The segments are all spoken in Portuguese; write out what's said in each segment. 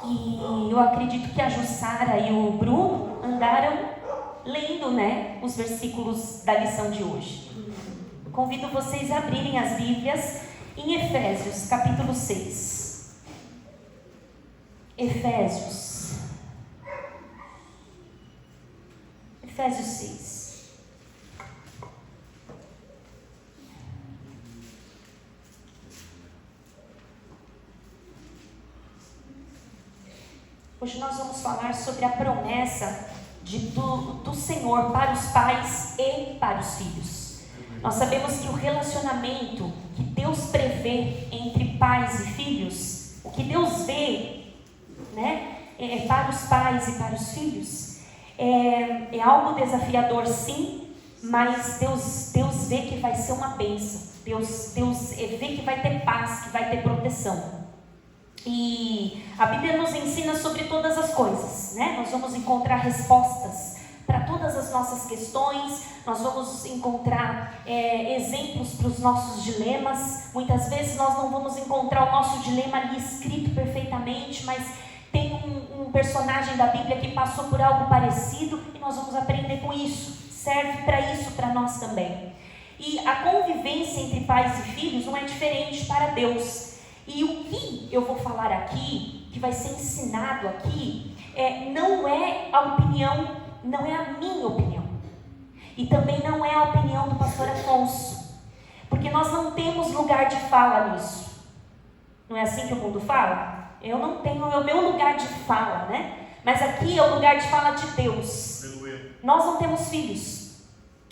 E eu acredito que a Jussara e o Bruno andaram lendo, né, os versículos da lição de hoje. Convido vocês a abrirem as Bíblias em Efésios, capítulo 6. Efésios 6. Hoje nós vamos falar sobre a promessa do Senhor para os pais e para os filhos. Nós sabemos que o relacionamento que Deus prevê entre pais e filhos, o que Deus vê, né, para os pais e para os filhos, é algo desafiador, sim, mas Deus vê que vai ser uma bênção. Deus vê que vai ter paz, que vai ter proteção. E a Bíblia nos ensina sobre todas as coisas, né? Nós vamos encontrar respostas para todas as nossas questões, nós vamos encontrar exemplos para os nossos dilemas. Muitas vezes nós não vamos encontrar o nosso dilema ali escrito perfeitamente, mas tem um personagem da Bíblia que passou por algo parecido e nós vamos aprender com isso. Serve para isso para nós também. E a convivência entre pais e filhos não é diferente para Deus. E o que eu vou falar aqui, que vai ser ensinado aqui, não é a opinião, não é a minha opinião. E também não é a opinião do pastor Afonso. Porque nós não temos lugar de fala nisso. Não é assim que o mundo fala? Eu não tenho o meu lugar de fala, né? Mas aqui é o lugar de fala de Deus. Nós não temos filhos.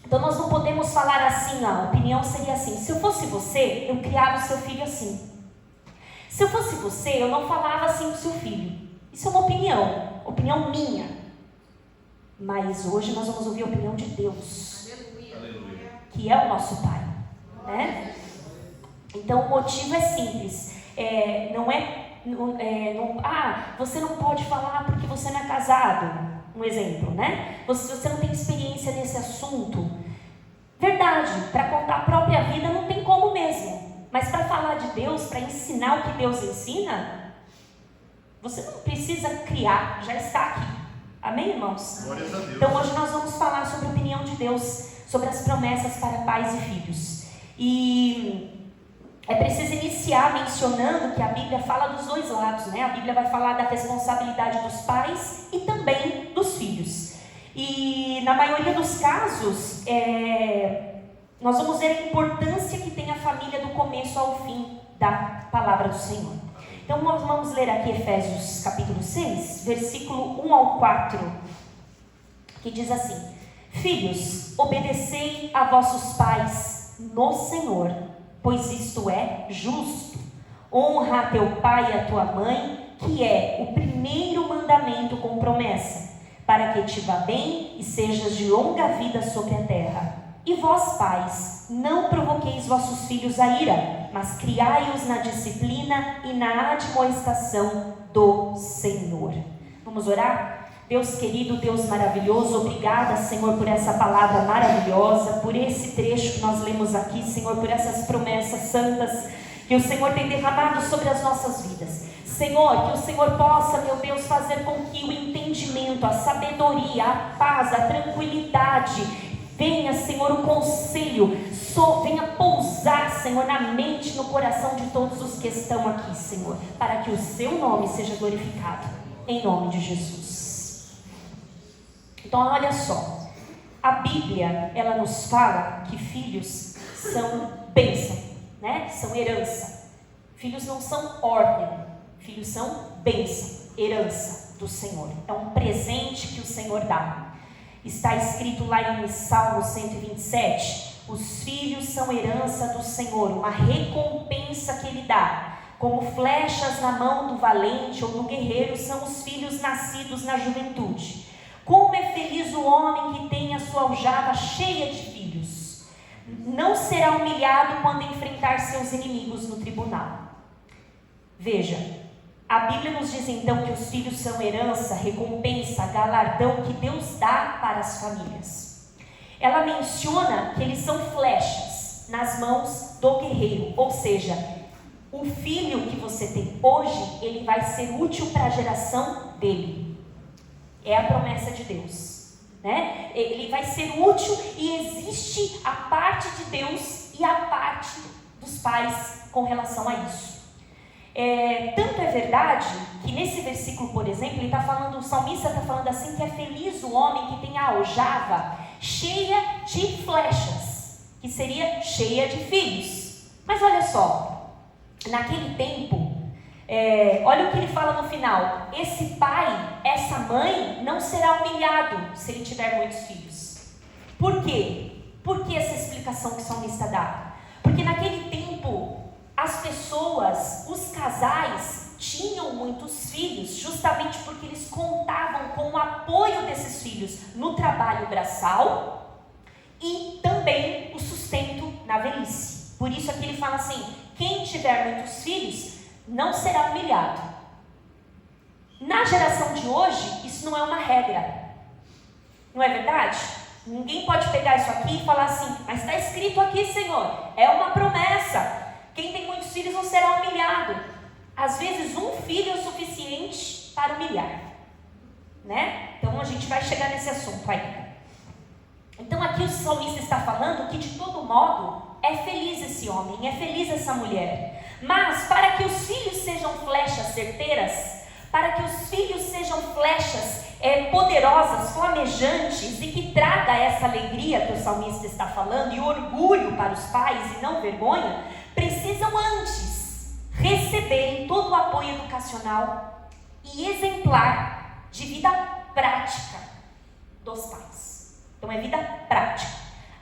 Então nós não podemos falar assim, a opinião seria assim. Se eu fosse você, eu criava o seu filho assim. Se eu fosse você, eu não falava assim com o seu filho. Isso é uma opinião minha. Mas hoje nós vamos ouvir a opinião de Deus. Aleluia. Que é o nosso Pai, né? Então o motivo é simples. Você não pode falar porque você não é casado. Um exemplo, né? Você não tem experiência nesse assunto. Verdade, para contar a própria vida não tem como mesmo. Mas para falar de Deus, para ensinar o que Deus ensina, você não precisa criar, já está aqui. Amém, irmãos? Glórias a Deus. Então hoje nós vamos falar sobre a opinião de Deus, sobre as promessas para pais e filhos. E é preciso iniciar mencionando que a Bíblia fala dos dois lados, né? A Bíblia vai falar da responsabilidade dos pais e também dos filhos. E na maioria dos casos, nós vamos ver a importância que tem a família do começo ao fim da palavra do Senhor. Então nós vamos ler aqui Efésios capítulo 6, versículo 1 ao 4, que diz assim: Filhos, obedecei a vossos pais no Senhor, pois isto é justo. Honra a teu pai e a tua mãe, que é o primeiro mandamento com promessa, para que te vá bem e sejas de longa vida sobre a terra. E vós, pais, não provoqueis vossos filhos a ira, mas criai-os na disciplina e na admoestação do Senhor. Vamos orar? Deus querido, Deus maravilhoso, obrigada, Senhor, por essa palavra maravilhosa, por esse trecho que nós lemos aqui, Senhor, por essas promessas santas que o Senhor tem derramado sobre as nossas vidas. Senhor, que o Senhor possa, meu Deus, fazer com que o entendimento, a sabedoria, a paz, a tranquilidade, venha, Senhor, o conselho, venha pousar, Senhor, na mente, no coração de todos os que estão aqui, Senhor, para que o seu nome seja glorificado, em nome de Jesus. Então, olha só, a Bíblia, ela nos fala que filhos são bênção, né? São herança. Filhos não são ordem, filhos são bênção, herança do Senhor. É um presente que o Senhor dá. Está escrito lá em Salmo 127, os filhos são herança do Senhor, uma recompensa que Ele dá. Como flechas na mão do valente ou do guerreiro são os filhos nascidos na juventude. Como é feliz o homem que tem a sua aljava cheia de filhos. Não será humilhado quando enfrentar seus inimigos no tribunal. Veja, a Bíblia nos diz então que os filhos são herança, recompensa, galardão que Deus dá para as famílias. Ela menciona que eles são flechas nas mãos do guerreiro, ou seja, o filho que você tem hoje, ele vai ser útil para a geração dele. É a promessa de Deus, né? Ele vai ser útil e existe a parte de Deus e a parte dos pais com relação a isso. Tanto é verdade que nesse versículo, por exemplo, ele está falando, o salmista está falando assim, que é feliz o homem que tem a aljava cheia de flechas, que seria cheia de filhos. Mas olha só, naquele tempo, olha o que ele fala no final: esse pai, essa mãe não será humilhado se ele tiver muitos filhos. Por quê? Por que essa explicação que o salmista dá? Porque naquele tempo as pessoas, os casais, tinham muitos filhos, justamente porque eles contavam com o apoio desses filhos no trabalho braçal e também o sustento na velhice. Por isso aqui ele fala assim: quem tiver muitos filhos não será humilhado. Na geração de hoje, isso não é uma regra, não é verdade? Ninguém pode pegar isso aqui e falar assim: mas está escrito aqui, Senhor, é uma promessa. Quem tem muitos filhos não será humilhado. Às vezes um filho é o suficiente para humilhar, né? Então a gente vai chegar nesse assunto aí. Então aqui o salmista está falando que de todo modo é feliz esse homem, é feliz essa mulher. Mas para que os filhos sejam flechas certeiras, para que os filhos sejam flechas poderosas, flamejantes, e que traga essa alegria que o salmista está falando, e orgulho para os pais e não vergonha, precisam antes receberem todo o apoio educacional e exemplar de vida prática dos pais. Então é vida prática.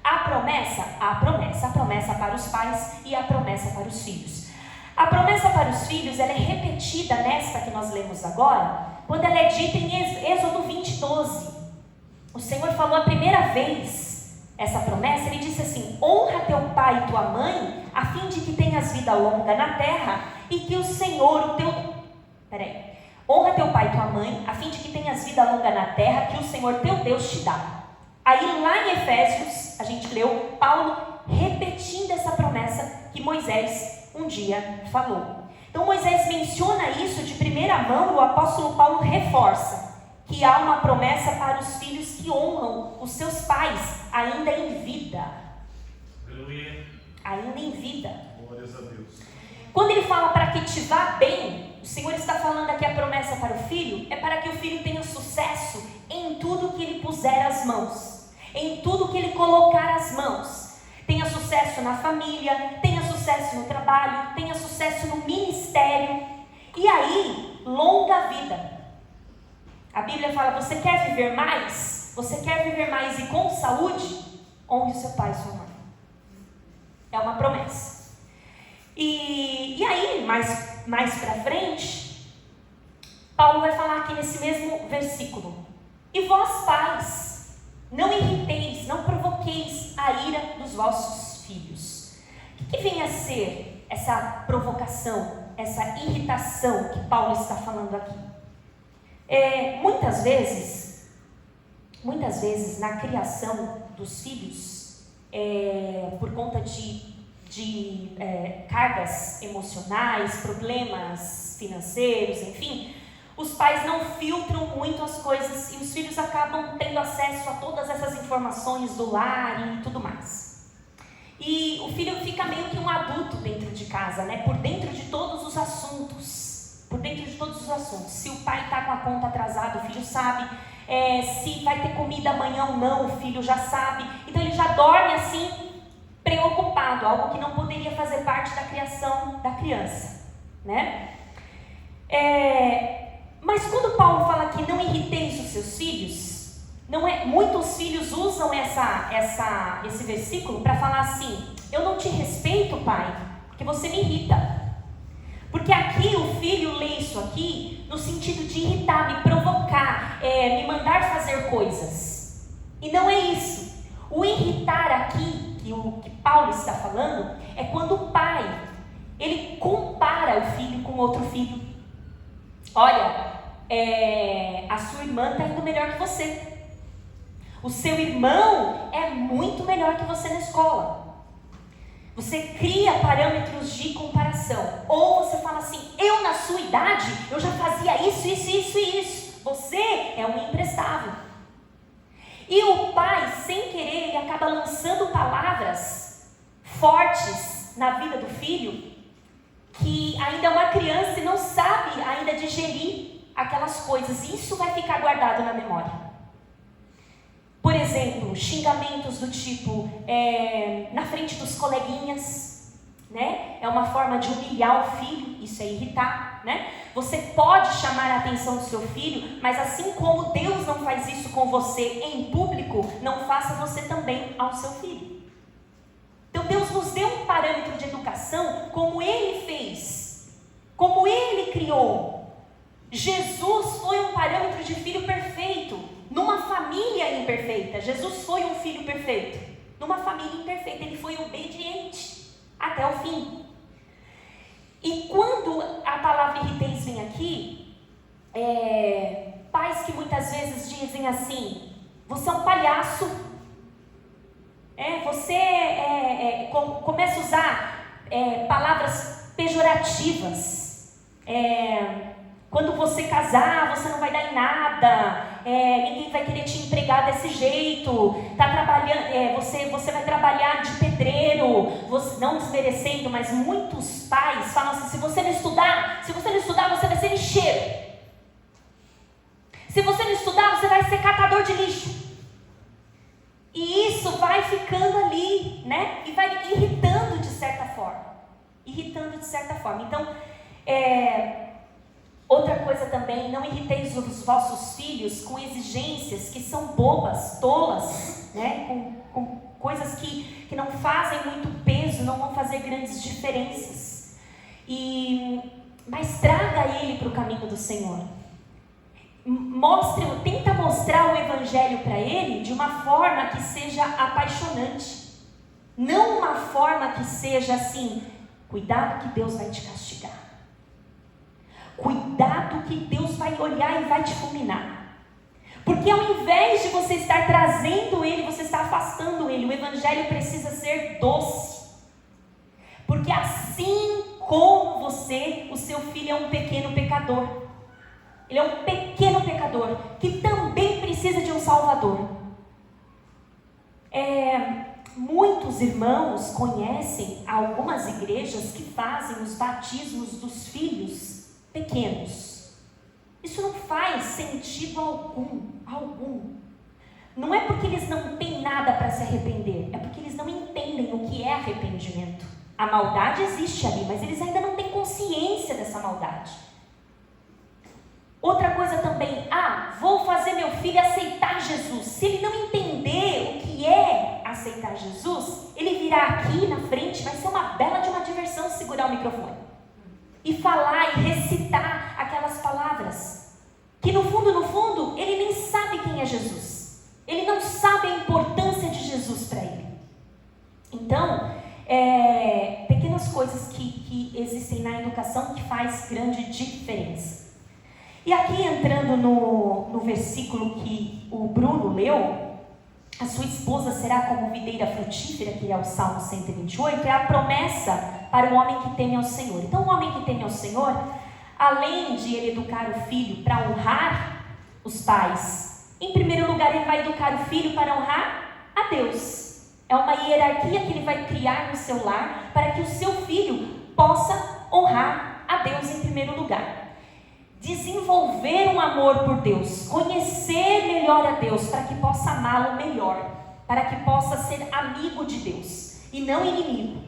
A promessa para os pais e a promessa para os filhos. A promessa para os filhos, ela é repetida nesta que nós lemos agora, quando ela é dita em Êxodo 20:12. O Senhor falou a primeira vez essa promessa, ele disse assim: honra teu pai e tua mãe, a fim de que tenhas vida longa na terra, e que o Senhor, honra teu pai e tua mãe, a fim de que tenhas vida longa na terra, que o Senhor teu Deus te dá. Aí lá em Efésios, a gente leu Paulo repetindo essa promessa que Moisés um dia falou. Então Moisés menciona isso de primeira mão, e o apóstolo Paulo reforça que há uma promessa para os filhos que honram os seus pais ainda em vida. Aleluia. Ainda em vida. Glórias a Deus. Quando ele fala para que te vá bem, o Senhor está falando aqui a promessa para o filho, é para que o filho tenha sucesso em tudo que ele puser as mãos, em tudo que ele colocar as mãos. Tenha sucesso na família, tenha sucesso no trabalho, tenha sucesso no ministério. E aí, longa vida. A Bíblia fala: você quer viver mais? Você quer viver mais e com saúde? Honre seu pai e sua mãe. É uma promessa. E aí, mais para frente, Paulo vai falar aqui nesse mesmo versículo: e vós pais, não irriteis, não provoqueis a ira dos vossos filhos. O que vem a ser essa provocação, essa irritação que Paulo está falando aqui? Muitas vezes na criação dos filhos, por conta de cargas emocionais, problemas financeiros, enfim, os pais não filtram muito as coisas e os filhos acabam tendo acesso a todas essas informações do lar e tudo mais. E o filho fica meio que um adulto dentro de casa, né? Por dentro de todos os assuntos. Se o pai está com a conta atrasada, o filho sabe. Se vai ter comida amanhã ou não, o filho já sabe. Então ele já dorme assim, preocupado, algo que não poderia fazer parte da criação da criança, né? Mas quando Paulo fala que não irriteis os seus filhos, muitos filhos usam esse versículo para falar assim: eu não te respeito, pai, porque você me irrita. Porque aqui o filho lê isso aqui no sentido de irritar, me provocar, me mandar fazer coisas. E não é isso. O irritar aqui, que Paulo está falando, é quando o pai, ele compara o filho com outro filho. Olha, a sua irmã está indo melhor que você. O seu irmão é muito melhor que você na escola. Você cria parâmetros de comparação. Ou você fala assim, eu na sua idade, eu já fazia isso. Você é um imprestável. E o pai, sem querer, ele acaba lançando palavras fortes na vida do filho, que ainda é uma criança e não sabe ainda digerir aquelas coisas. E isso vai ficar guardado na memória. Por exemplo, xingamentos do tipo, na frente dos coleguinhas, né? É uma forma de humilhar o filho, isso é irritar, né? Você pode chamar a atenção do seu filho, mas assim como Deus não faz isso com você em público, não faça você também ao seu filho. Então Deus nos deu um parâmetro de educação como Ele fez, como Ele criou. Jesus foi um parâmetro de filho perfeito, numa família imperfeita. Jesus foi um filho perfeito, numa família imperfeita. Ele foi obediente até o fim. E quando a palavra irritez vem aqui, pais que muitas vezes dizem assim, você é um palhaço, você começa a usar palavras pejorativas, quando você casar, você não vai dar em nada, ninguém vai querer te empregar desse jeito, tá trabalhando, você vai trabalhar de pedreiro, não desmerecendo, mas muitos pais falam assim, se você não estudar, você vai ser lixeiro. Se você não estudar, você vai ser catador de lixo. E isso vai ficando ali, né? E vai irritando de certa forma. Então, outra coisa também, não irriteis os vossos filhos com exigências que são bobas, tolas, né? Com coisas que não fazem muito peso, não vão fazer grandes diferenças. Mas traga ele para o caminho do Senhor. Tenta mostrar o Evangelho para ele de uma forma que seja apaixonante. Não uma forma que seja assim, cuidado que Deus vai te castigar. Cuidado que Deus vai olhar e vai te fulminar. Porque ao invés de você estar trazendo ele, você está afastando ele. O Evangelho precisa ser doce. Porque assim como você, o seu filho é um pequeno pecador. Ele é um pequeno pecador que também precisa de um Salvador. Muitos irmãos conhecem algumas igrejas que fazem os batismos dos filhos pequenos. Isso não faz sentido algum. Não é porque eles não têm nada para se arrepender, é porque eles não entendem o que é arrependimento. A maldade existe ali, mas eles ainda não têm consciência dessa maldade. Outra coisa também, vou fazer meu filho aceitar Jesus. Se ele não entender o que é aceitar Jesus, ele virá aqui na frente, vai ser uma bela de uma diversão segurar o microfone e falar e recitar aquelas palavras, que no fundo, ele nem sabe quem é Jesus. Ele não sabe a importância de Jesus para ele. Então, pequenas coisas que existem na educação que faz grande diferença. E aqui entrando no versículo que o Bruno leu, a sua esposa será como videira frutífera, que é o Salmo 128, é a promessa para o homem que teme ao Senhor. Então o homem que teme ao Senhor, além de ele educar o filho para honrar os pais, em primeiro lugar ele vai educar o filho para honrar a Deus. É uma hierarquia que ele vai criar no seu lar, para que o seu filho possa honrar a Deus em primeiro lugar. Desenvolver um amor por Deus, conhecer melhor a Deus, para que possa amá-lo melhor, para que possa ser amigo de Deus e não inimigo.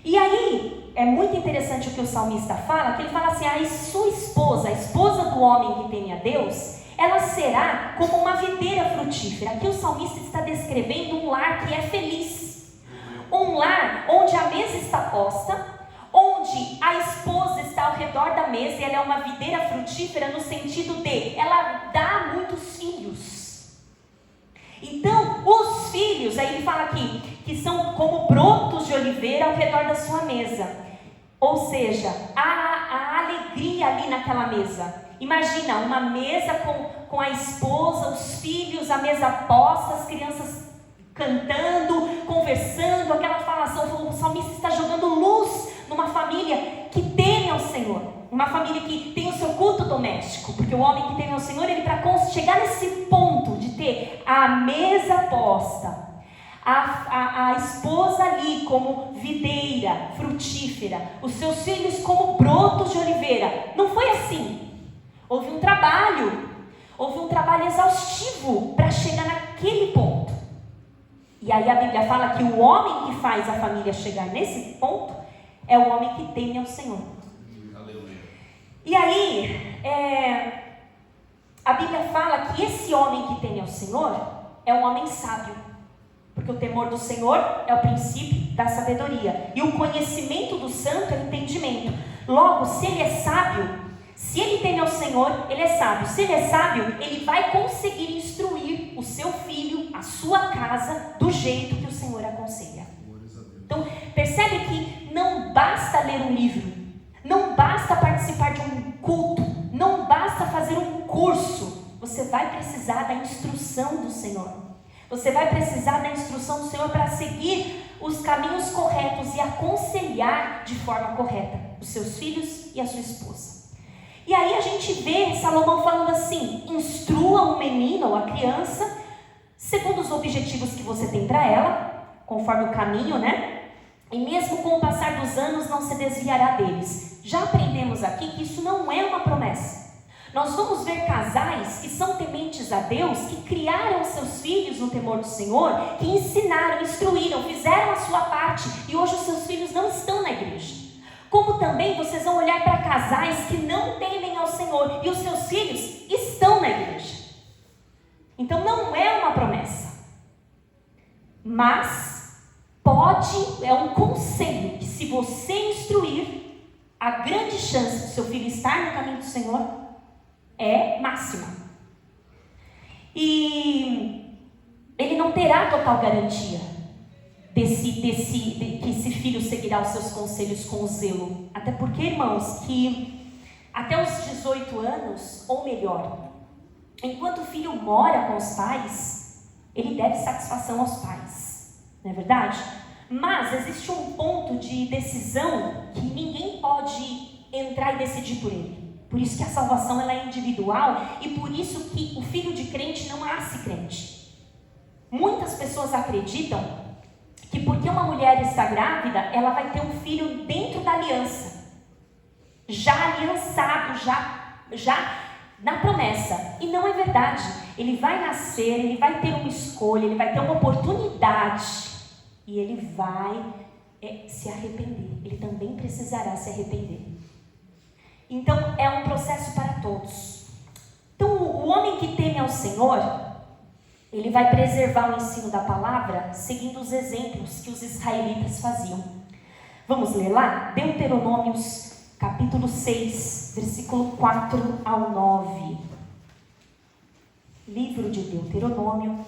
E aí, é muito interessante o que o salmista fala, que ele fala assim, a sua esposa, a esposa do homem que teme a Deus, ela será como uma videira frutífera. Aqui o salmista está descrevendo um lar que é feliz, um lar onde a mesa está posta, onde a esposa está ao redor da mesa e ela é uma videira frutífera no sentido de, ela dá muitos filhos. Então, os filhos, aí ele fala aqui, que são como brotos de oliveira ao redor da sua mesa. Ou seja, há alegria ali naquela mesa. Imagina, uma mesa com a esposa, os filhos, a mesa posta, as crianças cantando, conversando, aquela falação. O salmista está jogando luz numa família que teme ao Senhor, uma família que tem o seu culto doméstico, porque o homem que teme ao Senhor, ele para chegar nesse ponto de ter a mesa posta, a esposa ali como videira frutífera, os seus filhos como brotos de oliveira, não foi assim. Houve um trabalho exaustivo para chegar naquele ponto. E aí a Bíblia fala que o homem que faz a família chegar nesse ponto é o homem que teme ao Senhor. Aleluia. E aí, a Bíblia fala que esse homem que teme ao Senhor é um homem sábio. Porque o temor do Senhor é o princípio da sabedoria. E o conhecimento do santo é o entendimento. Logo, se ele é sábio, se ele teme ao Senhor, ele é sábio. Se ele é sábio, ele vai conseguir instruir o seu filho, a sua casa, do jeito que o Senhor aconselha. Então, percebe que não basta ler um livro, não basta participar de um culto, não basta fazer um curso. Você vai precisar da instrução do Senhor. Você vai precisar da instrução do Senhor para seguir os caminhos corretos e aconselhar de forma correta os seus filhos e a sua esposa. E aí a gente vê Salomão falando assim: instrua o menino ou a criança segundo os objetivos que você tem para ela, conforme o caminho, né? E mesmo com o passar dos anos não se desviará deles. Já aprendemos aqui que isso não é uma promessa. Nós vamos ver casais que são tementes a Deus, que criaram seus filhos no temor do Senhor, que ensinaram, instruíram, fizeram a sua parte, e hoje os seus filhos não estão na igreja. Como também vocês vão olhar para casais que não temem ao Senhor, e os seus filhos estão na igreja. Então não é uma promessa, mas é um conselho, que se você instruir, a grande chance do seu filho estar no caminho do Senhor é máxima. E ele não terá total garantia que esse filho seguirá os seus conselhos com zelo. Até porque, irmãos, que até os 18 anos, ou melhor, enquanto o filho mora com os pais, ele deve satisfação aos pais, não é verdade? Mas existe um ponto de decisão que ninguém pode entrar e decidir por ele. Por isso que a salvação ela é individual, e por isso que o filho de crente não nasce crente. Muitas pessoas acreditam que porque uma mulher está grávida, ela vai ter um filho dentro da aliança, já aliançado, já na promessa. E não é verdade. Ele vai nascer, ele vai ter uma escolha, ele vai ter uma oportunidade, e ele vai se arrepender. Ele também precisará se arrepender. Então é um processo para todos. Então o homem que teme ao Senhor, ele vai preservar o ensino da palavra seguindo os exemplos que os israelitas faziam. Vamos ler lá? Deuteronômios capítulo 6, versículo 4 ao 9. Livro de Deuteronômio,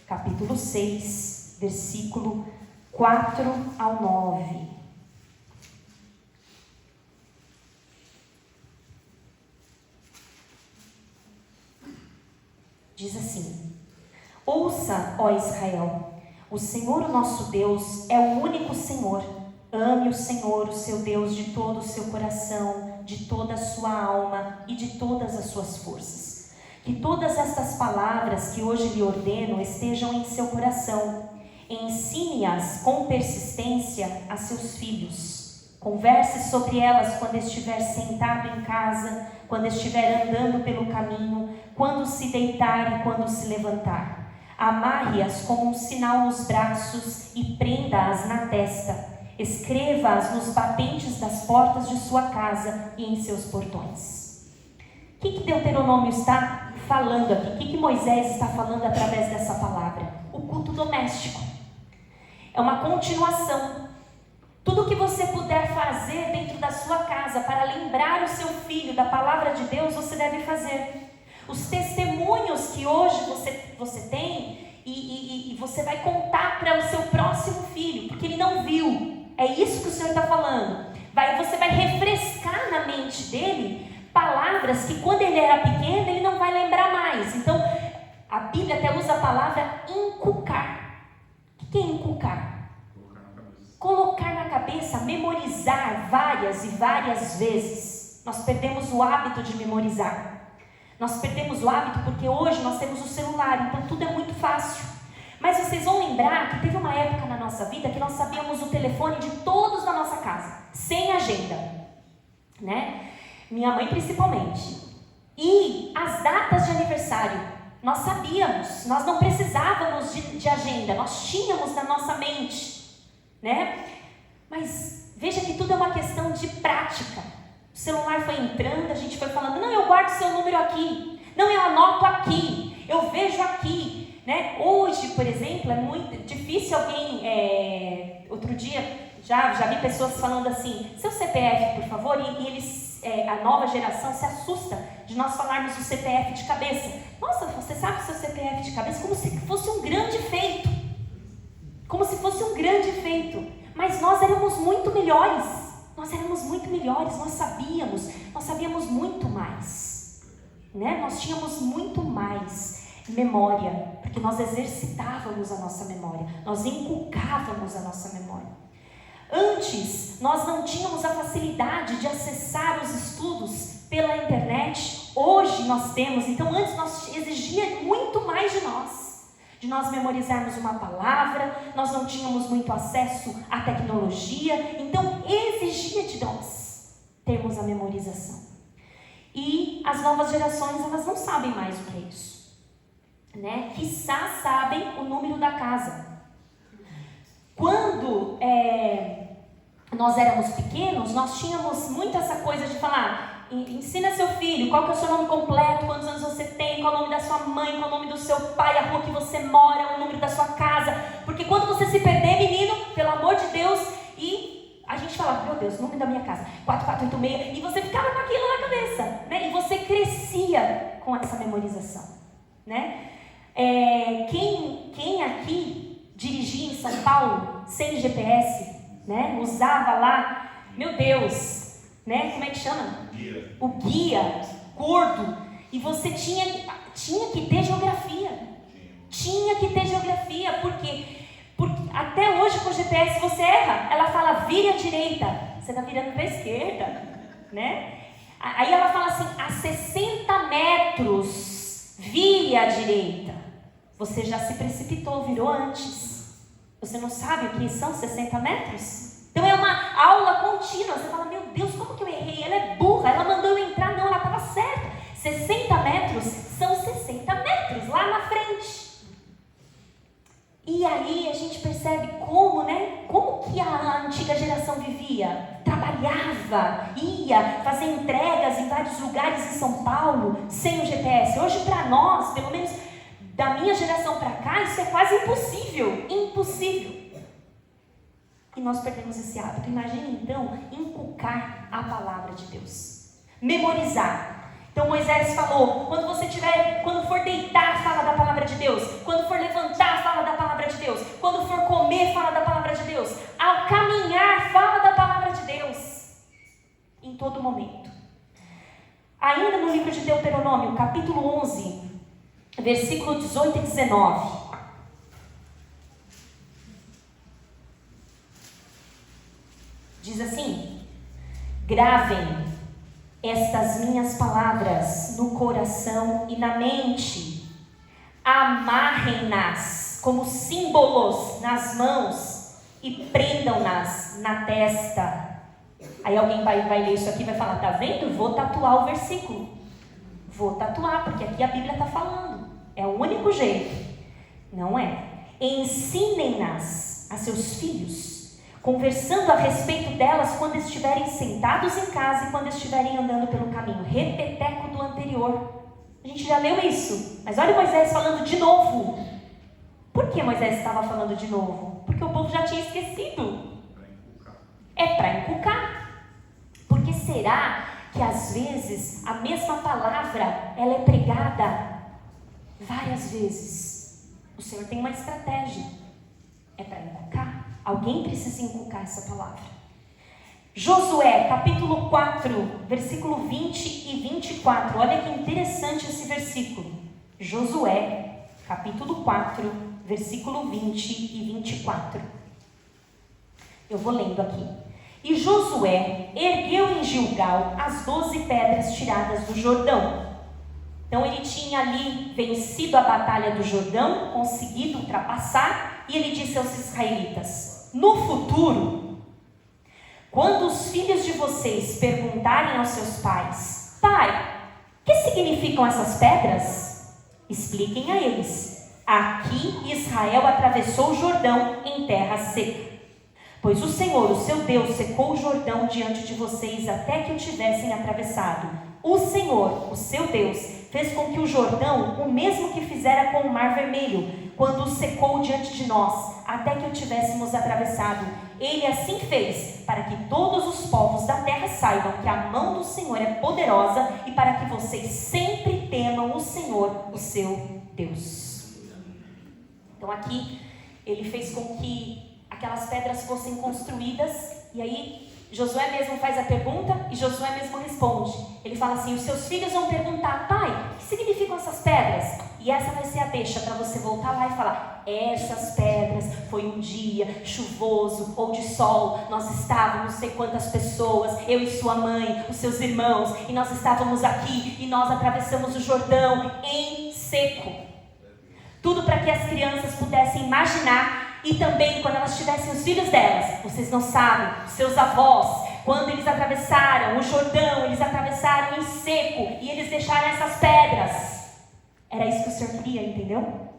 capítulo 6, versículo 4 ao 9. Diz assim: ouça, ó Israel, o Senhor, o nosso Deus, é o único Senhor. Ame o Senhor, o seu Deus, de todo o seu coração, de toda a sua alma e de todas as suas forças. Que todas estas palavras que hoje lhe ordeno estejam em seu coração. Ensine-as com persistência a seus filhos. Converse sobre elas quando estiver sentado em casa, quando estiver andando pelo caminho, quando se deitar e quando se levantar. Amarre-as como um sinal nos braços e prenda-as na testa. Escreva-as nos batentes das portas de sua casa e em seus portões. O que Deuteronômio está falando aqui? O que Moisés está falando através dessa palavra? O culto doméstico. É uma continuação. Tudo que você puder fazer dentro da sua casa para lembrar o seu filho da palavra de Deus, você deve fazer. Os testemunhos que hoje você tem e você vai contar para o seu próximo filho, porque ele não viu. É isso que o Senhor está falando. Você vai refrescar na mente dele palavras que quando ele era pequeno ele não vai lembrar mais. Então a Bíblia até usa a palavra inculcar. que é inculcar? Colocar na cabeça. Colocar na cabeça, memorizar várias e várias vezes. Nós perdemos o hábito de memorizar. Nós perdemos o hábito porque hoje nós temos o celular, então tudo é muito fácil. Mas vocês vão lembrar que teve uma época na nossa vida que nós sabíamos o telefone de todos da nossa casa, sem agenda, né? Minha mãe principalmente. E as datas de aniversário, nós sabíamos, nós não precisávamos de agenda, nós tínhamos na nossa mente, né? Mas veja que tudo é uma questão de prática. O celular foi entrando, a gente foi falando, não, eu guardo seu número aqui, não, eu anoto aqui, eu vejo aqui, né? Hoje, por exemplo, é muito difícil alguém, outro dia, já vi pessoas falando assim, seu CPF, por favor, e eles, a nova geração se assusta de nós falarmos o CPF de cabeça. Nossa, você sabe o seu CPF de cabeça? Como se fosse um grande feito. Como se fosse um grande feito. Mas nós éramos muito melhores. Nós éramos muito melhores, nós sabíamos muito mais. Né? Nós tínhamos muito mais memória, porque nós exercitávamos a nossa memória. Nós inculcávamos a nossa memória. Antes, nós não tínhamos a facilidade de acessar os estudos pela internet. Hoje nós temos. Então, antes nós exigia muito mais de nós memorizarmos uma palavra. Nós não tínhamos muito acesso à tecnologia. Então, exigia de nós termos a memorização. E as novas gerações, elas não sabem mais o que é isso, né? Quiçá sabem o número da casa. Quando nós éramos pequenos, nós tínhamos muito essa coisa de falar, ensina seu filho, qual que é o seu nome completo, quantos anos você tem, qual é o nome da sua mãe, qual é o nome do seu pai, a rua que você mora, o número da sua casa, porque quando você se perder, menino, pelo amor de Deus, e a gente falava, meu Deus, nome da minha casa, 4486, e você ficava com aquilo na cabeça, né? E você crescia com essa memorização, né? Quem aqui dirigia em São Paulo sem GPS, né? Usava lá, meu Deus, né? Como é que chama? Guia. O guia, gordo. E você tinha que ter geografia. Tinha que ter geografia, porque até hoje com o GPS você erra. Ela fala, vire à direita. Você está virando para a esquerda, né? Aí ela fala assim, a 60 metros, vire à direita. Você já se precipitou, virou antes. Você não sabe o que são 60 metros? Então é uma aula contínua. Você fala, meu Deus, como que eu errei? Ela é burra, ela mandou eu entrar. Não, ela estava certa. 60 metros são 60 metros lá na frente. E aí a gente percebe como, né? Como que a antiga geração vivia? Trabalhava, ia fazer entregas em vários lugares em São Paulo, sem o GPS. Hoje para nós, pelo menos da minha geração para cá, isso é quase impossível. Impossível. E nós perdemos esse hábito. Imagine então, inculcar a palavra de Deus. Memorizar. Então Moisés falou, quando for deitar, fala da palavra de Deus. Quando for levantar, fala da palavra de Deus. Quando for comer, fala da palavra de Deus. Ao caminhar, fala da palavra de Deus. Em todo momento. Ainda no livro de Deuteronômio, capítulo 11, versículo 18 e 19. Diz assim, gravem estas minhas palavras no coração e na mente, amarrem-nas como símbolos nas mãos e prendam-nas na testa. Aí alguém vai ler isso aqui e vai falar, tá vendo? Vou tatuar o versículo. Vou tatuar, porque aqui a Bíblia está falando. É o único jeito. Não é? Ensinem-nas a seus filhos, conversando a respeito delas quando estiverem sentados em casa e quando estiverem andando pelo caminho. Repeteco do anterior. A gente já leu isso. Mas olha Moisés falando de novo. Por que Moisés estava falando de novo? Porque o povo já tinha esquecido. É para inculcar. Porque será que às vezes a mesma palavra ela é pregada várias vezes? O Senhor tem uma estratégia. É para inculcar. Alguém precisa inculcar essa palavra. Josué, capítulo 4, versículo 20 e 24. Olha que interessante esse versículo. Josué, capítulo 4, versículo 20 e 24. Eu vou lendo aqui. E Josué ergueu em Gilgal as 12 pedras tiradas do Jordão. Então ele tinha ali vencido a batalha do Jordão, conseguido ultrapassar, e ele disse aos israelitas: no futuro, quando os filhos de vocês perguntarem aos seus pais: pai, o que significam essas pedras? Expliquem a eles: aqui Israel atravessou o Jordão em terra seca. Pois o Senhor, o seu Deus, secou o Jordão diante de vocês até que o tivessem atravessado. O Senhor, o seu Deus, fez com que o Jordão, o mesmo que fizera com o Mar Vermelho, quando o secou diante de nós, até que o tivéssemos atravessado. Ele assim fez, para que todos os povos da terra saibam que a mão do Senhor é poderosa e para que vocês sempre temam o Senhor, o seu Deus. Então aqui, ele fez com que aquelas pedras fossem construídas, e aí Josué mesmo faz a pergunta e Josué mesmo responde. Ele fala assim: os seus filhos vão perguntar: pai, o que significam essas pedras? E essa vai ser a deixa para você voltar lá e falar: essas pedras foi um dia chuvoso ou de sol, nós estávamos não sei quantas pessoas, eu e sua mãe, os seus irmãos, e nós estávamos aqui e nós atravessamos o Jordão em seco. Tudo para que as crianças pudessem imaginar. E também quando elas tivessem os filhos delas, vocês não sabem, seus avós, quando eles atravessaram o Jordão, eles atravessaram em seco e eles deixaram essas pedras. Era isso que o Senhor queria, entendeu?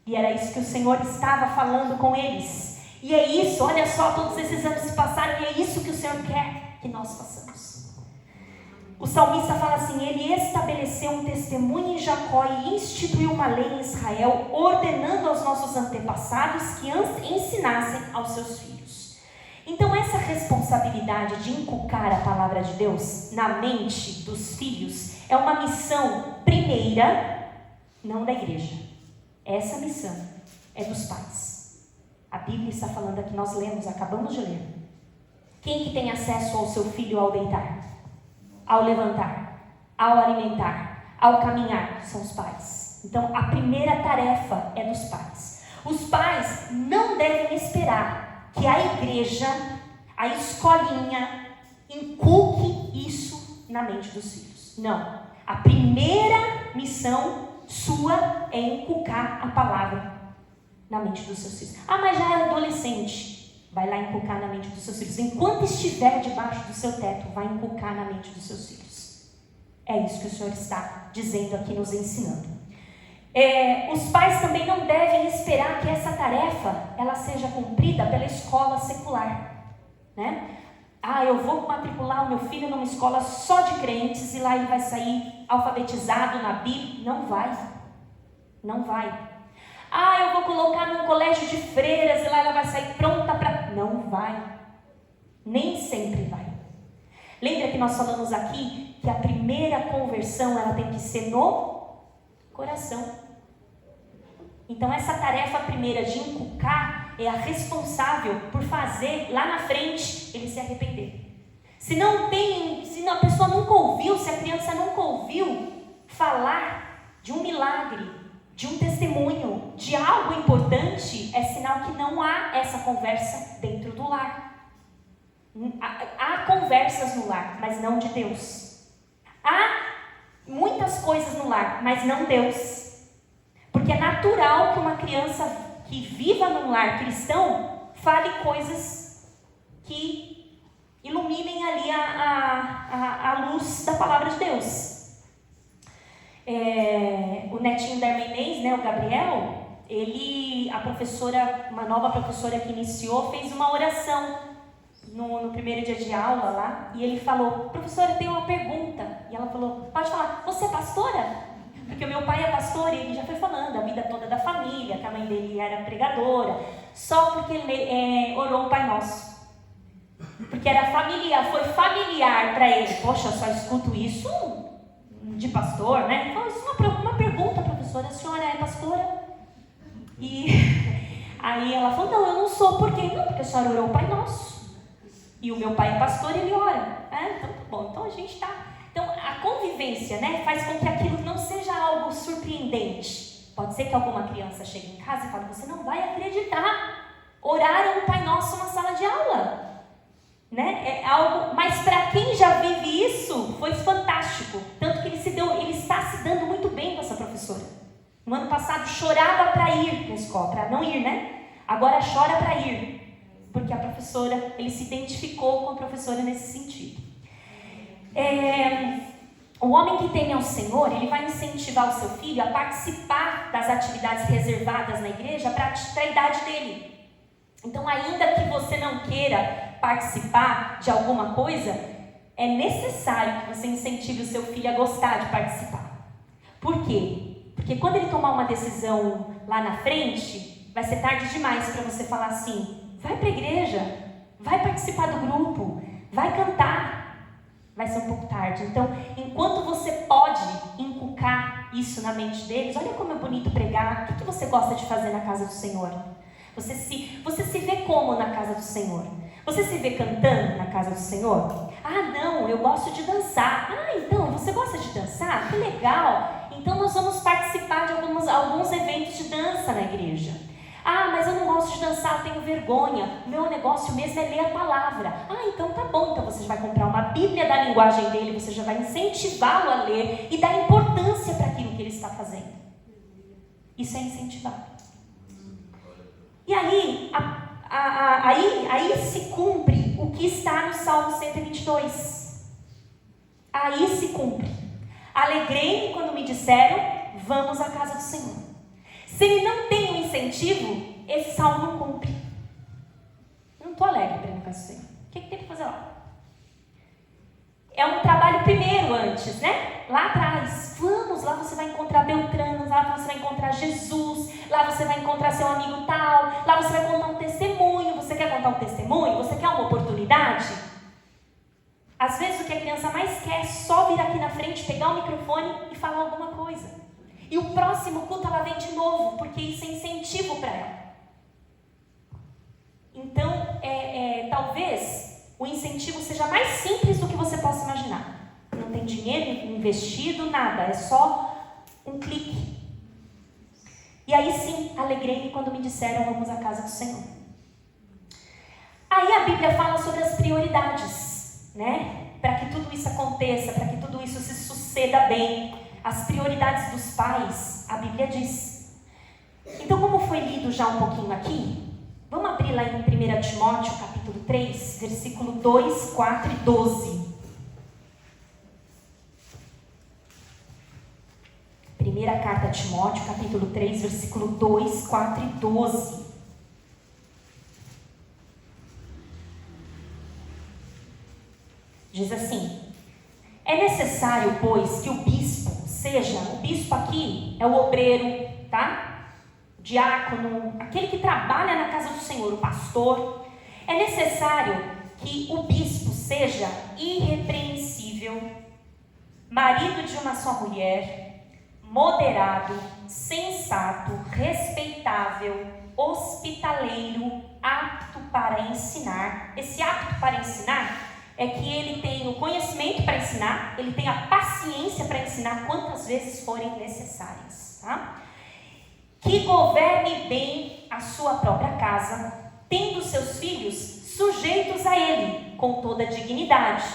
E era isso que o Senhor estava falando com eles. E é isso, olha só, todos esses anos se passaram e é isso que o Senhor quer que nós façamos. O salmista fala assim: ele estabeleceu um testemunho em Jacó e instituiu uma lei em Israel, ordenando aos nossos antepassados que ensinassem aos seus filhos. Então essa responsabilidade de inculcar a palavra de Deus na mente dos filhos é uma missão primeira, não da igreja. Essa missão é dos pais. A Bíblia está falando aqui, nós lemos, acabamos de ler. Quem que tem acesso ao seu filho ao deitar? Ao levantar, ao alimentar, ao caminhar, são os pais. Então a primeira tarefa é dos pais. Os pais não devem esperar que a igreja, a escolinha, inculque isso na mente dos filhos. Não. A primeira missão sua é inculcar a palavra na mente dos seus filhos. Ah, mas já é adolescente. Vai lá inculcar na mente dos seus filhos. Enquanto estiver debaixo do seu teto, vai inculcar na mente dos seus filhos. É isso que o Senhor está dizendo aqui, nos ensinando. Os pais também não devem esperar que essa tarefa ela seja cumprida pela escola secular, né? Ah, eu vou matricular o meu filho numa escola só de crentes e lá ele vai sair alfabetizado na Bíblia. Não vai. Não vai. Ah, eu vou colocar num colégio de freiras e lá ela vai sair pronta para... Não vai. Nem sempre vai. Lembra que nós falamos aqui que a primeira conversão ela tem que ser no coração. Então essa tarefa primeira de inculcar é a responsável por fazer lá na frente ele se arrepender. Se a pessoa nunca ouviu, se a criança nunca ouviu falar de um milagre, de um testemunho, de algo importante, é sinal que não há essa conversa dentro do lar. Há conversas no lar, mas não de Deus. Há muitas coisas no lar, mas não Deus. Porque é natural que uma criança que viva num lar cristão fale coisas que iluminem ali a luz da palavra de Deus. O netinho da irmã Inês, né, o Gabriel, uma nova professora que iniciou, fez uma oração no primeiro dia de aula lá, e ele falou: professora, eu tenho uma pergunta. E ela falou: pode falar. Você é pastora? Porque o meu pai é pastor e ele já foi falando a vida toda da família, que a mãe dele era pregadora, só porque ele orou o Pai Nosso. Porque era familiar, foi familiar para ele. Poxa, eu só escuto isso de pastor, né? Ele falou: isso é uma pergunta, professora, a senhora é pastora? E aí ela falou: não, eu não sou. Por quê? Não, porque a senhora orou o Pai Nosso. E o meu pai é pastor, ele ora. Então tá bom, então a gente tá... Então a convivência, né, faz com que aquilo não seja algo surpreendente. Pode ser ser que alguma criança chegue em casa e fale, você não vai acreditar, oraram o Pai Nosso na sala de aula. Né? É algo, mas para quem já vive isso, foi fantástico. Tanto que ele está se dando muito bem com essa professora. No ano passado chorava para ir para a escola, para não ir, né? Agora chora para ir, porque a professora, ele se identificou com a professora nesse sentido. O homem que teme ao Senhor, ele vai incentivar o seu filho a participar das atividades reservadas na igreja para a idade dele. Então, ainda que você não queira participar de alguma coisa, é necessário que você incentive o seu filho a gostar de participar. Por quê? Porque quando ele tomar uma decisão lá na frente, vai ser tarde demais para você falar assim, vai para a igreja, vai participar do grupo, vai cantar. Vai ser um pouco tarde. Então, enquanto você pode inculcar isso na mente deles, olha como é bonito pregar, o que você gosta de fazer na casa do Senhor? Você se vê como na casa do Senhor? Você se vê cantando na casa do Senhor? Ah, não, eu gosto de dançar. Ah, então, você gosta de dançar? Que legal! Então, nós vamos participar de alguns eventos de dança na igreja. Ah, mas eu não gosto de dançar, eu tenho vergonha. O meu negócio mesmo é ler a palavra. Ah, então tá bom. Então você vai comprar uma Bíblia da linguagem dele, você já vai incentivá-lo a ler e dar importância para aquilo que ele está fazendo. Isso é incentivar. E aí, aí se cumpre o que está no Salmo 122. Aí se cumpre. Alegrei-me quando me disseram, vamos à casa do Senhor. Se ele não tem um incentivo, esse salmo não cumpre. Eu não estou alegre para ir na casa do Senhor. O que tem que fazer lá? É um trabalho primeiro antes, né? Lá atrás. Vamos, lá você vai encontrar Beltrano, lá você vai encontrar Jesus, lá você vai encontrar seu amigo tal, lá você vai contar um testemunho. Você quer contar um testemunho? Você quer uma oportunidade? Às vezes o que a criança mais quer é só vir aqui na frente, pegar o microfone e falar alguma coisa. E o próximo culto ela vem de novo, porque isso é incentivo para ela. Então, talvez o incentivo seja mais simples do que você possa imaginar. Não tem dinheiro investido, nada, é só um clique. E aí sim, alegrei-me quando me disseram, vamos à casa do Senhor. Aí a Bíblia fala sobre as prioridades, né? Para que tudo isso aconteça, para que tudo isso se suceda bem. As prioridades dos pais, a Bíblia diz. Então, como foi lido já um pouquinho aqui, vamos abrir lá em 1 Timóteo, capítulo 3, versículo 2, 4 e 12. Primeira carta a Timóteo, capítulo 3, versículo 2, 4 e 12. Diz assim, é necessário, pois, que o bispo aqui é o obreiro, tá? O diácono, aquele que trabalha na casa do Senhor, o pastor. É necessário que o bispo seja irrepreensível, marido de uma só mulher, moderado, sensato, respeitável, hospitaleiro, apto para ensinar. Esse apto para ensinar é que ele tem o conhecimento para ensinar, ele tem a paciência para ensinar quantas vezes forem necessárias, tá? Que governe bem a sua própria casa, tendo seus filhos sujeitos a ele, com toda dignidade.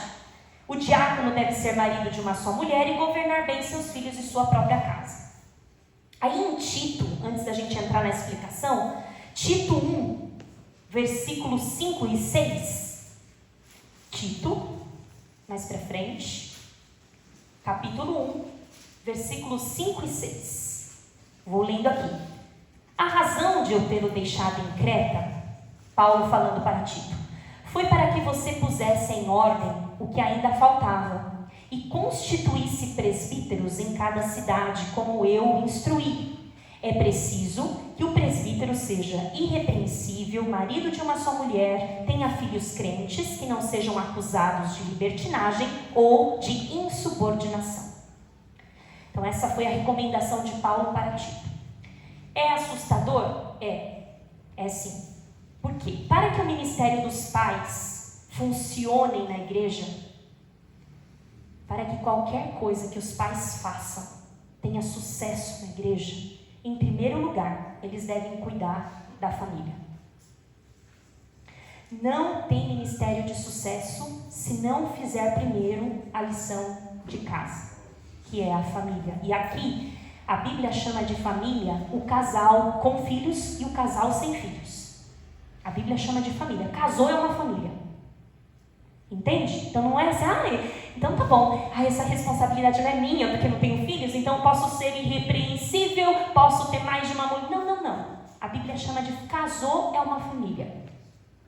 O diácono deve ser marido de uma só mulher e governar bem seus filhos e sua própria casa. Aí em Tito, antes da gente entrar na explicação, Tito 1, versículos 5 e 6, Tito, mais para frente, capítulo 1, versículos 5 e 6. Vou lendo aqui. A razão de eu tê-lo deixado em Creta, Paulo falando para Tito, foi para que você pusesse em ordem o que ainda faltava e constituísse presbíteros em cada cidade, como eu o instruí. É preciso que o presbítero seja irrepreensível, marido de uma só mulher, tenha filhos crentes, que não sejam acusados de libertinagem ou de insubordinação. Então essa foi a recomendação de Paulo para Tito. É assustador? É sim. Por quê? Para que o ministério dos pais funcione na igreja, para que qualquer coisa que os pais façam tenha sucesso na igreja, Em primeiro lugar, eles devem cuidar da família. Não tem ministério de sucesso se não fizer primeiro a lição de casa, que é a família. E aqui, a Bíblia chama de família o casal com filhos e o casal sem filhos. A Bíblia chama de família. Casou é uma família. Entende? Então não é assim, então tá bom, essa responsabilidade não é minha porque não tenho filhos, então eu posso ser irrepreensível, posso ter mais de uma mulher. Não. A Bíblia chama de casou é uma família.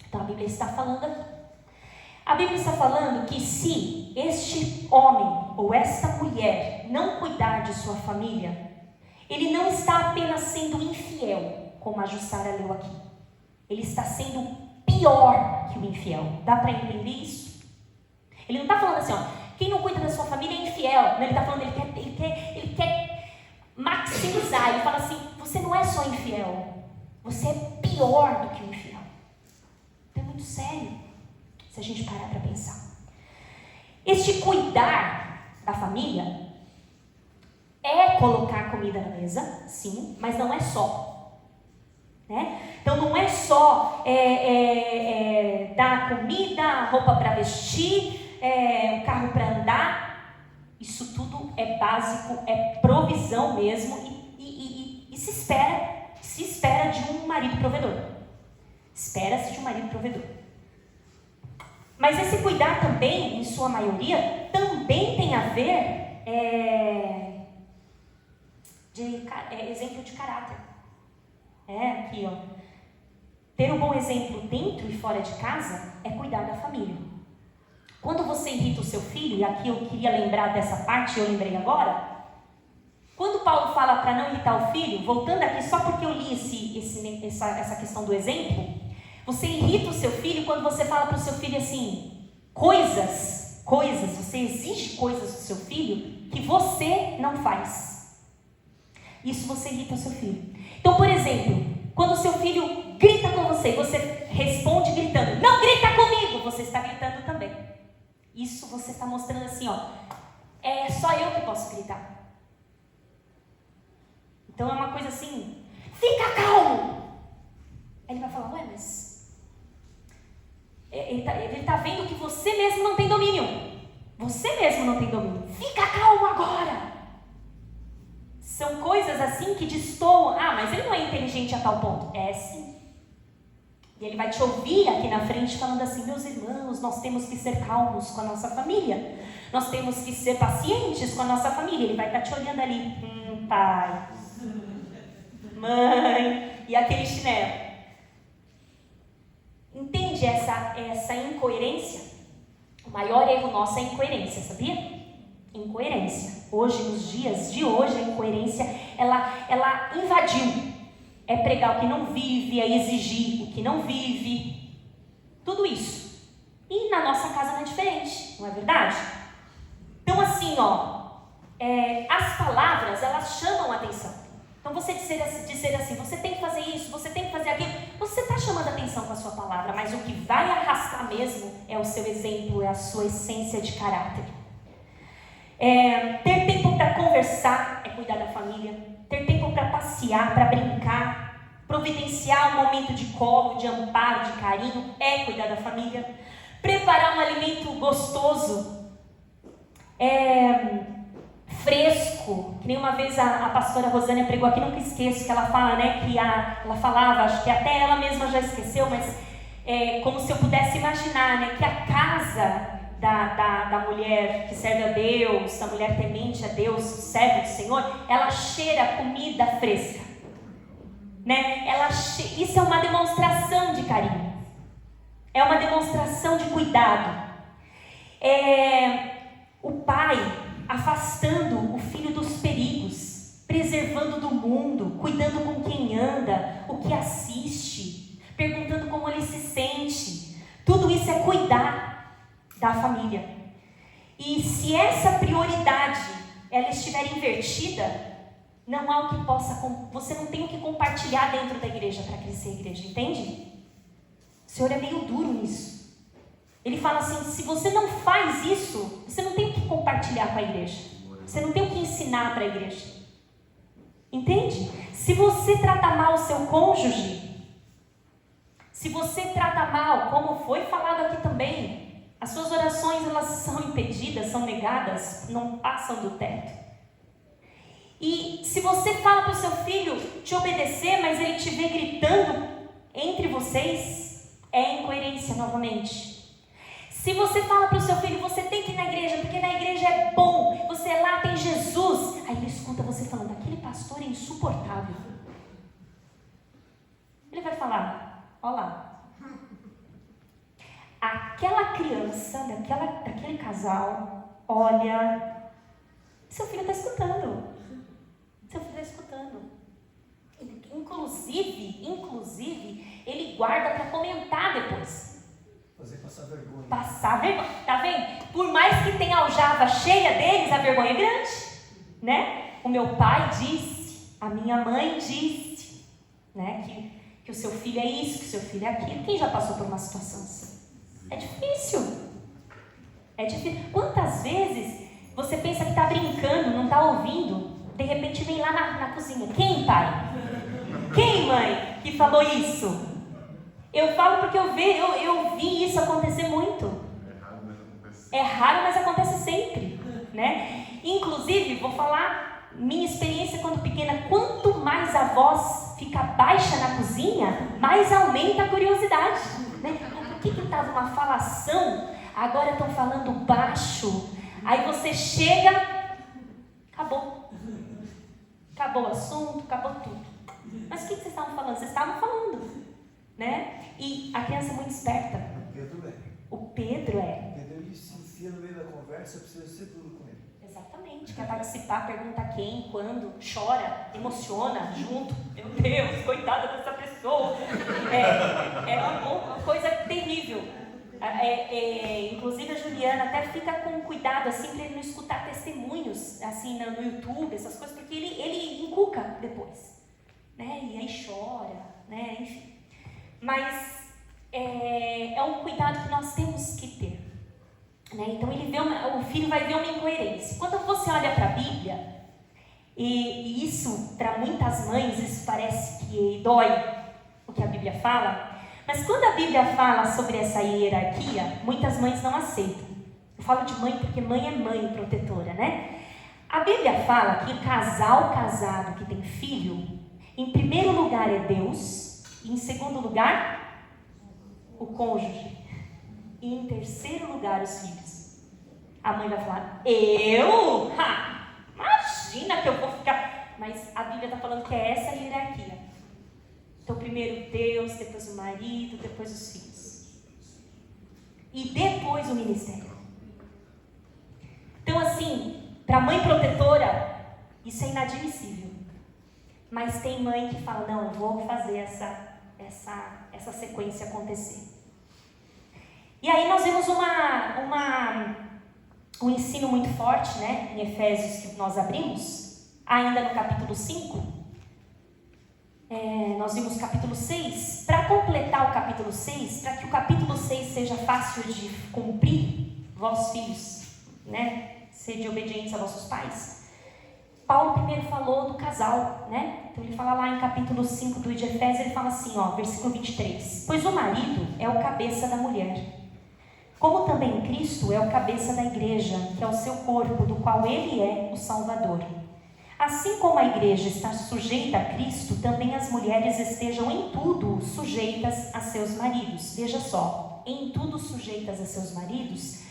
Então a Bíblia está falando aqui. A Bíblia está falando que se este homem ou esta mulher não cuidar de sua família, ele não está apenas sendo infiel, como a Jussara leu aqui. Ele está sendo pior que o infiel. Dá para entender isso? Ele não está falando assim, quem não cuida da sua família é infiel. Não, ele está falando, ele quer maximizar. Ele fala assim, você não é só infiel, você é pior do que o infiel. Então é muito sério, se a gente parar para pensar. Este cuidar da família é colocar comida na mesa, sim, mas não é só. Né? Então não é só dar comida, roupa para vestir, um carro para andar. Isso tudo é básico, é provisão mesmo e se espera de um marido provedor. Espera-se de um marido provedor. Mas esse cuidar também, em sua maioria, também tem a ver exemplo de caráter. Aqui, ter um bom exemplo dentro e fora de casa é cuidar da família. Quando você irrita o seu filho, e aqui eu queria lembrar dessa parte, eu lembrei agora. Quando Paulo fala para não irritar o filho, voltando aqui só porque eu li essa questão do exemplo, você irrita o seu filho quando você fala para o seu filho assim, coisas, você exige coisas do seu filho que você não faz. Isso você irrita o seu filho. Então, por exemplo, quando o seu filho grita com você, você responde gritando, não grita comigo, você está gritando também. Isso você está mostrando assim, é só eu que posso gritar. Então é uma coisa assim, fica calmo. Ele vai falar, mas ele está vendo que você mesmo não tem domínio. Você mesmo não tem domínio. Fica calmo agora. São coisas assim que destoam. Mas ele não é inteligente a tal ponto. É sim. E ele vai te ouvir aqui na frente falando assim, meus irmãos, nós temos que ser calmos com a nossa família. Nós temos que ser pacientes com a nossa família. Ele vai estar te olhando ali, pai, mãe, e aquele chinelo. Entende essa incoerência? O maior erro nosso é a incoerência, sabia? Incoerência. Hoje, nos dias de hoje, a incoerência, ela invadiu. É pregar o que não vive, é exigir o que não vive. Tudo isso. E na nossa casa não é diferente, não é verdade? Então assim, as palavras, elas chamam a atenção. Então você dizer assim, você tem que fazer isso, você tem que fazer aquilo, você está chamando a atenção com a sua palavra, mas o que vai arrastar mesmo é o seu exemplo, é a sua essência de caráter. Ter tempo para conversar é cuidar da família. Ter tempo para passear, para brincar, providenciar um momento de colo, de amparo, de carinho, é cuidar da família. Preparar um alimento gostoso, fresco, que nem uma vez a pastora Rosânia pregou aqui, nunca esqueço, que ela fala, né, ela falava, acho que até ela mesma já esqueceu, mas como se eu pudesse imaginar, né, que a casa da mulher que serve a Deus, da mulher temente a Deus, serve do Senhor, ela cheira comida fresca, né? Isso é uma demonstração de carinho, é uma demonstração de cuidado. O pai afastando o filho dos perigos, preservando do mundo, cuidando com quem anda, o que assiste, perguntando como ele se sente. Tudo isso é cuidar da família. E se essa prioridade ela estiver invertida, não há o que você não tem o que compartilhar dentro da igreja para crescer a igreja, entende? O Senhor é meio duro nisso. Ele fala assim, se você não faz isso, você não tem o que compartilhar com a igreja, você não tem o que ensinar para a igreja, entende? Se você trata mal o seu cônjuge, se você trata mal, como foi falado aqui também, as suas orações elas são impedidas, são negadas, não passam do teto. E se você fala para o seu filho te obedecer, mas ele te vê gritando entre vocês, é incoerência novamente. Se você fala para o seu filho, você tem que ir na igreja, porque na igreja é bom, você lá tem Jesus, aí ele escuta você falando, aquele pastor é insuportável. Ele vai falar, olha lá, aquela criança, daquele casal, olha, seu filho está escutando. Seu filho está escutando. Inclusive, ele guarda para comentar depois. Fazer passar vergonha. Passar vergonha, tá vendo? Por mais que tenha aljava cheia deles, a vergonha é grande, né? O meu pai disse, a minha mãe disse, né? Que o seu filho é isso, que o seu filho é aquilo. Quem já passou por uma situação assim? É difícil. É difícil. Quantas vezes você pensa que está brincando, não está ouvindo, de repente vem lá na cozinha. Quem, pai? Quem, mãe, que falou isso? Eu falo porque eu vi isso acontecer muito. É raro, mas acontece sempre, né? Inclusive, vou falar minha experiência quando pequena. Quanto mais a voz fica baixa na cozinha, mais aumenta a curiosidade, né? Por que estava uma falação, agora estão falando baixo? Aí você chega, acabou o assunto, acabou tudo. Mas o que vocês estavam falando? Vocês estavam falando, né? E a criança é muito esperta. O Pedro é. Ele se enfia no meio da conversa, precisa ser duro com ele. Exatamente. Quer participar, pergunta quem, quando, chora, emociona junto. Meu Deus, coitada dessa pessoa. É uma coisa terrível. Inclusive a Juliana até fica com cuidado assim para ele não escutar testemunhos assim no YouTube, essas coisas, porque ele encuca depois, né? E aí chora, né? Enfim. Mas é um cuidado que nós temos que ter, né? Então o filho vai ver uma incoerência. Quando você olha para a Bíblia, e isso para muitas mães isso parece que dói o que a Bíblia fala. Mas quando a Bíblia fala sobre essa hierarquia, muitas mães não aceitam. Eu falo de mãe porque mãe é mãe protetora, né? A Bíblia fala que o casal casado que tem filho, em primeiro lugar é Deus, e em segundo lugar, o cônjuge. E em terceiro lugar, os filhos. A mãe vai falar, eu? Imagina que eu vou ficar... Mas a Bíblia está falando que é essa a hierarquia. Então, primeiro Deus, depois o marido, depois os filhos. E depois o ministério. Então, assim, para a mãe protetora, isso é inadmissível. Mas tem mãe que fala, não, eu vou fazer essa sequência acontecer. E aí nós vemos um ensino muito forte, né, em Efésios, que nós abrimos, ainda no capítulo 5. Nós vimos capítulo 6, para completar o capítulo 6, para que o capítulo 6 seja fácil de cumprir, vós filhos, né? Sede obedientes a vossos pais. Paulo primeiro falou do casal, né? Então ele fala lá em capítulo 5 do de Efésios, ele fala assim, versículo 23. Pois o marido é o cabeça da mulher, como também Cristo é o cabeça da igreja, que é o seu corpo, do qual ele é o Salvador. Assim como a igreja está sujeita a Cristo, também as mulheres estejam em tudo sujeitas a seus maridos. Veja só, em tudo sujeitas a seus maridos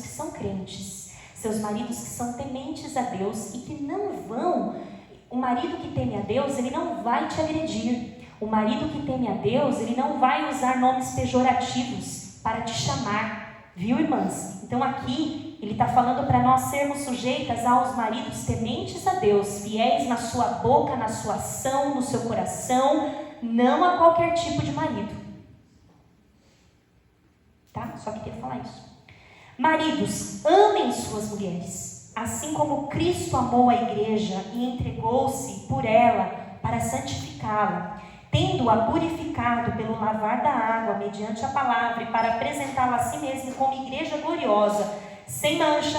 que são crentes, seus maridos que são tementes a Deus e que não vão... O marido que teme a Deus, ele não vai te agredir. O marido que teme a Deus, ele não vai usar nomes pejorativos para te chamar, viu, irmãs? Então aqui ele está falando para nós sermos sujeitas aos maridos tementes a Deus, fiéis na sua boca, na sua ação, no seu coração, não a qualquer tipo de marido. Tá? Só queria falar isso. Maridos, amem suas mulheres, assim como Cristo amou a igreja e entregou-se por ela para santificá-la, tendo-a purificado pelo lavar da água mediante a palavra e para apresentá-la a si mesmo como igreja gloriosa, sem mancha,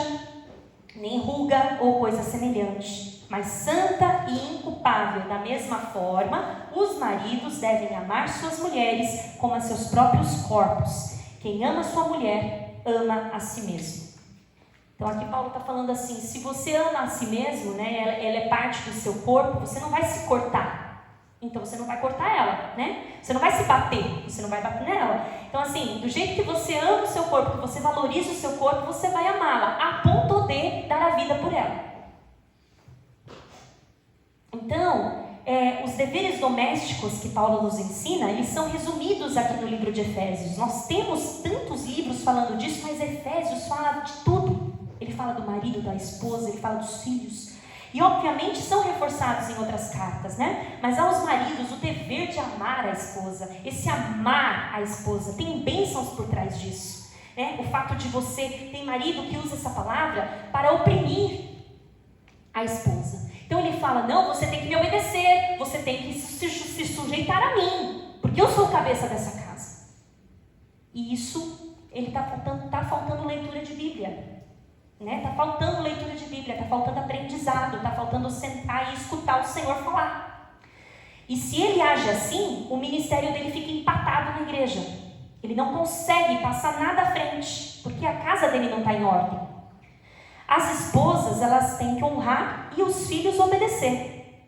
nem ruga ou coisa semelhante, mas santa e inculpável. Da mesma forma, os maridos devem amar suas mulheres como a seus próprios corpos. Quem ama sua mulher, ama a si mesmo. Então aqui Paulo está falando assim, se você ama a si mesmo, né, ela é parte do seu corpo, você não vai se cortar. Então você não vai cortar ela, né? Você não vai se bater, você não vai bater nela. Então assim, do jeito que você ama o seu corpo, que você valoriza o seu corpo, você vai amá-la, a ponto de dar a vida por ela. Então, os deveres domésticos que Paulo nos ensina, eles são resumidos aqui no livro de Efésios. Nós temos tantos livros falando disso, mas Efésios fala de tudo. Ele fala do marido, da esposa, ele fala dos filhos. E obviamente são reforçados em outras cartas, né? Mas aos maridos o dever de amar a esposa, esse amar a esposa, tem bênçãos por trás disso, né? O fato de você ter marido que usa essa palavra para oprimir a esposa. Então ele fala, não, você tem que me obedecer, você tem que se sujeitar a mim, porque eu sou o cabeça dessa casa. E isso, ele está faltando leitura de Bíblia. Está faltando leitura de Bíblia, está faltando aprendizado, está faltando sentar e escutar o Senhor falar. E se ele age assim, o ministério dele fica empatado na igreja. Ele não consegue passar nada à frente, porque a casa dele não está em ordem. As esposas, elas têm que honrar e os filhos obedecer.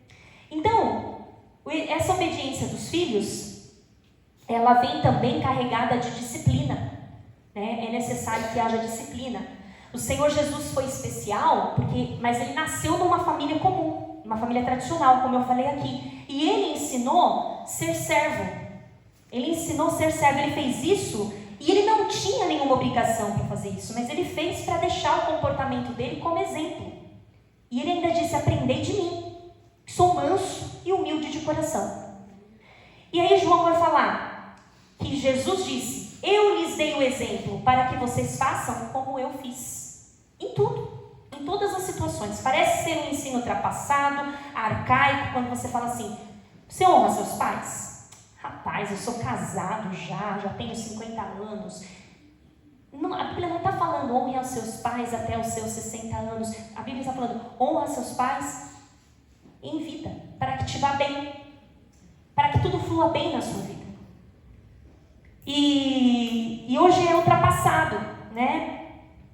Então, essa obediência dos filhos, ela vem também carregada de disciplina, né? É necessário que haja disciplina. O Senhor Jesus foi especial, mas ele nasceu numa família comum, uma família tradicional, como eu falei aqui. E ele ensinou ser servo. Ele fez isso e ele não tinha nenhuma obrigação para fazer isso, mas ele fez para deixar o comportamento dele como exemplo. E ele ainda disse, aprendei de mim, que sou manso e humilde de coração. E aí João vai falar que Jesus disse, eu lhes dei o exemplo para que vocês façam como eu fiz. Em tudo, em todas as situações. Parece ser um ensino ultrapassado, arcaico, quando você fala assim, você honra seus pais? Rapaz, eu sou casado já tenho 50 anos. Não, a Bíblia não está falando honre aos seus pais até os seus 60 anos. A Bíblia está falando honra seus pais em vida, para que te vá bem, para que tudo flua bem na sua vida. E hoje é ultrapassado, né?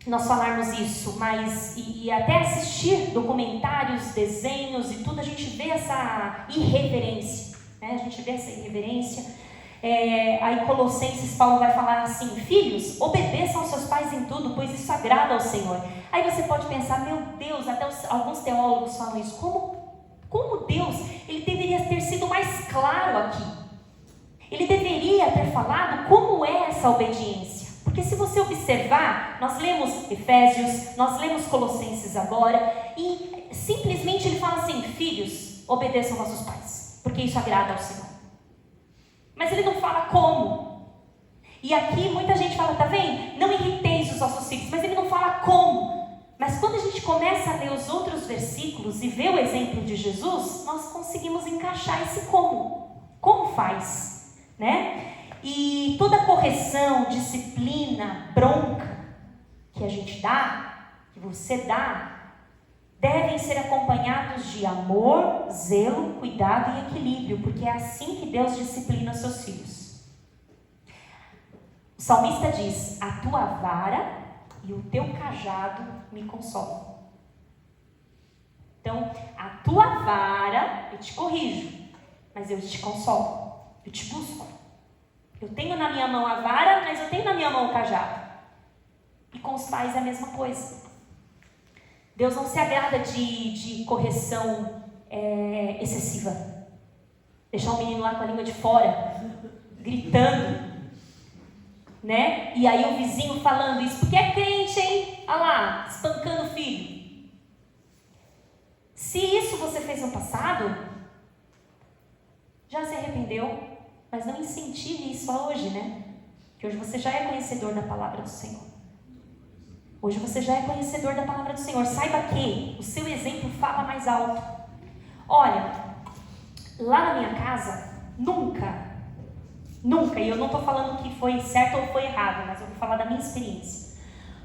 Nós falarmos isso, mas e até assistir documentários, desenhos e tudo, a gente vê essa irreverência, né? A gente vê essa irreverência. Aí Colossenses, Paulo vai falar assim, filhos, obedeçam aos seus pais em tudo, pois isso agrada ao Senhor. Aí você pode pensar, meu Deus, até alguns teólogos falam isso, como Deus, ele deveria ter sido mais claro aqui. Ele deveria ter falado como é essa obediência. Porque se você observar, nós lemos Efésios, nós lemos Colossenses agora, e simplesmente ele fala assim, filhos, obedeçam aos vossos pais, porque isso agrada ao Senhor. Mas ele não fala como. E aqui muita gente fala, tá vendo? Não irriteis os vossos filhos, mas ele não fala como. Mas quando a gente começa a ler os outros versículos e ver o exemplo de Jesus, nós conseguimos encaixar esse como. Como faz, né? E toda correção, disciplina, bronca que a gente dá, que você dá, devem ser acompanhados de amor, zelo, cuidado e equilíbrio, porque é assim que Deus disciplina os seus filhos. O salmista diz, a tua vara e o teu cajado me consolam. Então, a tua vara, eu te corrijo, mas eu te consolo, eu te busco. Eu tenho na minha mão a vara, mas eu tenho na minha mão o cajado. E com os pais é a mesma coisa. Deus não se agrada de correção excessiva. Deixar o menino lá com a língua de fora, gritando, né? E aí o vizinho falando isso, porque é crente, hein? Olha lá, espancando o filho. Se isso você fez no passado, já se arrependeu? Mas não incentive isso a hoje, né? Que hoje você já é conhecedor da palavra do Senhor. Hoje você já é conhecedor da palavra do Senhor. Saiba que o seu exemplo fala mais alto. Olha, lá na minha casa, nunca, e eu não estou falando que foi certo ou foi errado, mas eu vou falar da minha experiência.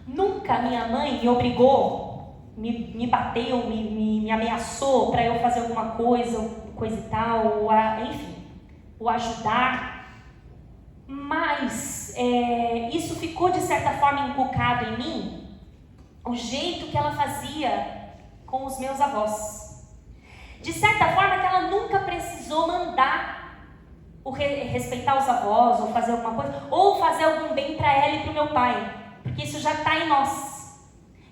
Nunca minha mãe me obrigou me bateu, me ameaçou para eu fazer alguma coisa e tal, enfim, o ajudar. Mas isso ficou de certa forma inculcado em mim, o jeito que ela fazia com os meus avós. De certa forma que ela nunca precisou mandar respeitar os avós, ou fazer alguma coisa, ou fazer algum bem para ela e para o meu pai, porque isso já está em nós.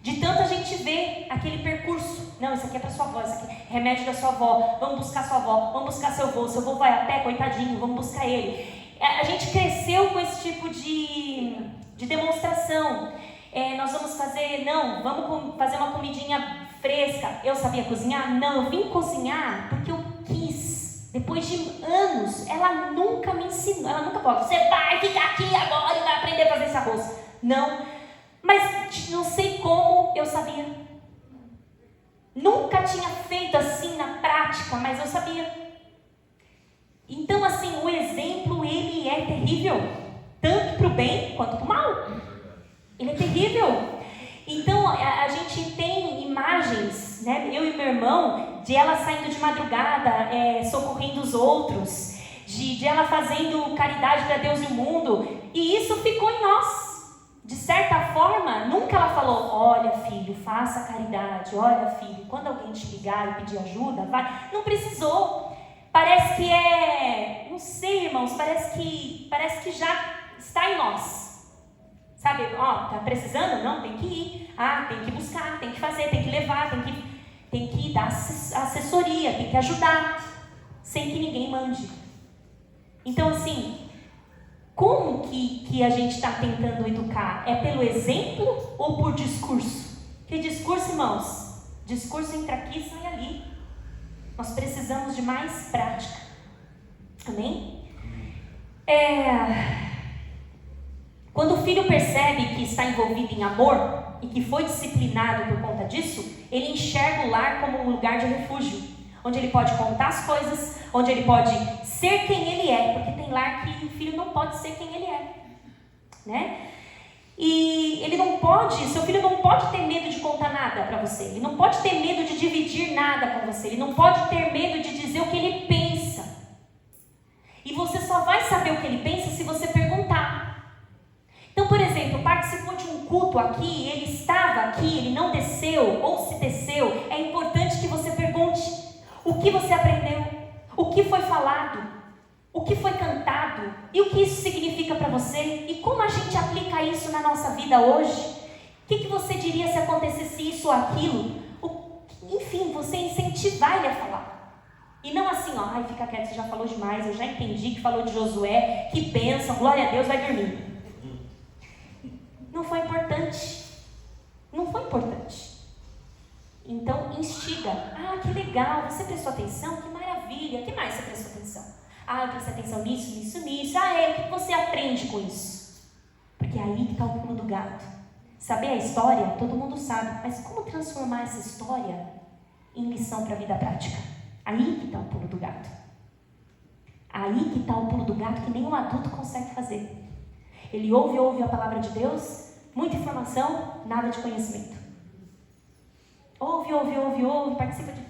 De tanto a gente vê aquele percurso, não, isso aqui é para sua avó, isso aqui é remédio da sua avó, vamos buscar sua avó, vamos buscar seu avô vai a pé, coitadinho, vamos buscar ele. A gente cresceu com esse tipo de demonstração. Nós vamos fazer, vamos fazer uma comidinha fresca. Eu sabia cozinhar? Não, eu vim cozinhar porque eu quis. Depois de anos, ela nunca me ensinou, ela nunca falou, você vai ficar aqui agora e vai aprender a fazer esse arroz. Não, mas não sei como eu sabia. Nunca tinha feito assim na prática, mas eu sabia. Então, assim, o exemplo, ele é terrível, tanto para o bem quanto para o mal. Ele é terrível. Então, a gente tem imagens, né, eu e meu irmão, de ela saindo de madrugada, socorrendo os outros, de ela fazendo caridade para Deus e o mundo, e isso ficou em nós. De certa forma, nunca ela falou, olha filho, faça caridade, olha filho, quando alguém te ligar e pedir ajuda, vai. Não precisou. Parece que não sei, irmãos, parece que já está em nós. Sabe, tá precisando? Não, tem que ir. Tem que buscar, tem que fazer, tem que levar, tem que dar assessoria, tem que ajudar, sem que ninguém mande. Então, assim, como que a gente está tentando educar? É pelo exemplo ou por discurso? Que discurso, irmãos? Discurso entra aqui e sai ali. Nós precisamos de mais prática. Amém? Quando o filho percebe que está envolvido em amor e que foi disciplinado por conta disso, ele enxerga o lar como um lugar de refúgio, onde ele pode contar as coisas, onde ele pode ser quem ele é, porque tem lar que o filho não pode ser quem ele é, né? E seu filho não pode ter medo de contar nada para você, ele não pode ter medo de dividir nada com você, ele não pode ter medo de dizer o que ele pensa. E você só vai saber o que ele pensa se você perguntar. Então, por exemplo, participou de um culto aqui, ele estava aqui, ele não desceu, ou se desceu, é importante que você pergunte o que você aprendeu, o que foi falado, o que foi cantado, e o que isso significa para você, e como a gente aplica isso na nossa vida hoje. O que você diria se acontecesse isso ou aquilo? Enfim, você incentivar ele a falar. E não assim, fica quieto, você já falou demais, eu já entendi que falou de Josué, que bênção, glória a Deus, vai dormir. Não foi importante. Não foi importante. Então, instiga. Que legal, você prestou atenção? Que maravilha. O que mais você prestou atenção? Eu prestei atenção nisso. O que você aprende com isso? Porque é aí que está o pulo do gato. Saber a história, todo mundo sabe. Mas como transformar essa história em lição para a vida prática? Aí que está o pulo do gato. Aí que está o pulo do gato que nenhum adulto consegue fazer. Ele ouve a palavra de Deus, muita informação, nada de conhecimento. Ouve, participa de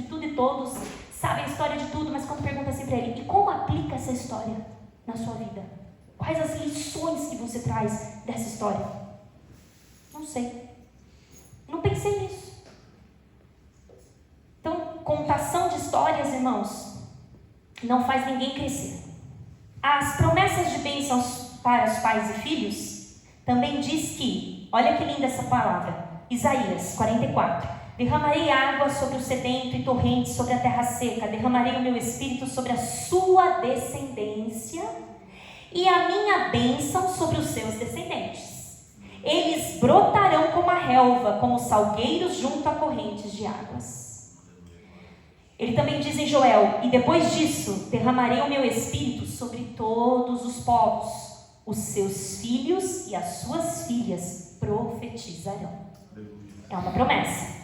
tudo e todos, sabe a história de tudo, mas quando pergunta assim para ele, e como aplica essa história na sua vida? Quais as lições que você traz dessa história? Não sei. Não pensei nisso. Então, contação de histórias, irmãos, não faz ninguém crescer. As promessas de bênçãos para os pais e filhos também diz que, olha que linda essa palavra, Isaías 44, derramarei água sobre o sedento e torrentes sobre a terra seca, derramarei o meu espírito sobre a sua descendência e a minha bênção sobre os seus descendentes. Eles brotarão como a relva, como salgueiros junto a correntes de águas. Ele também diz em Joel, e depois disso, derramarei o meu espírito sobre todos os povos. Os seus filhos e as suas filhas profetizarão. É uma promessa.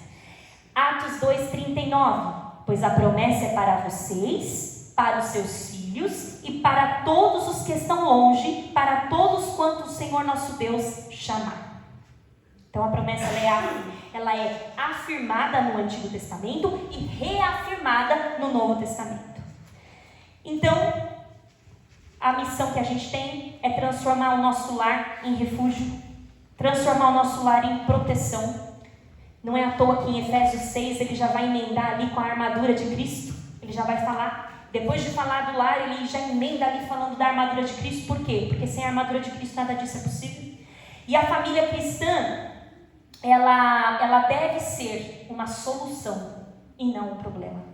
Atos 2:39. Pois a promessa é para vocês, para os seus filhos e para todos os que estão longe, para todos quanto o Senhor nosso Deus chamar. Então a promessa ela é afirmada no Antigo Testamento e reafirmada no Novo Testamento. Então, a missão que a gente tem é transformar o nosso lar em refúgio, transformar o nosso lar em proteção. Não é à toa que em Efésios 6 ele já vai emendar ali com a armadura de Cristo. Ele já vai falar, depois de falar do lar, ele já emenda ali falando da armadura de Cristo. Por quê? Porque sem a armadura de Cristo nada disso é possível. E a família cristã, ela deve ser uma solução e não um problema.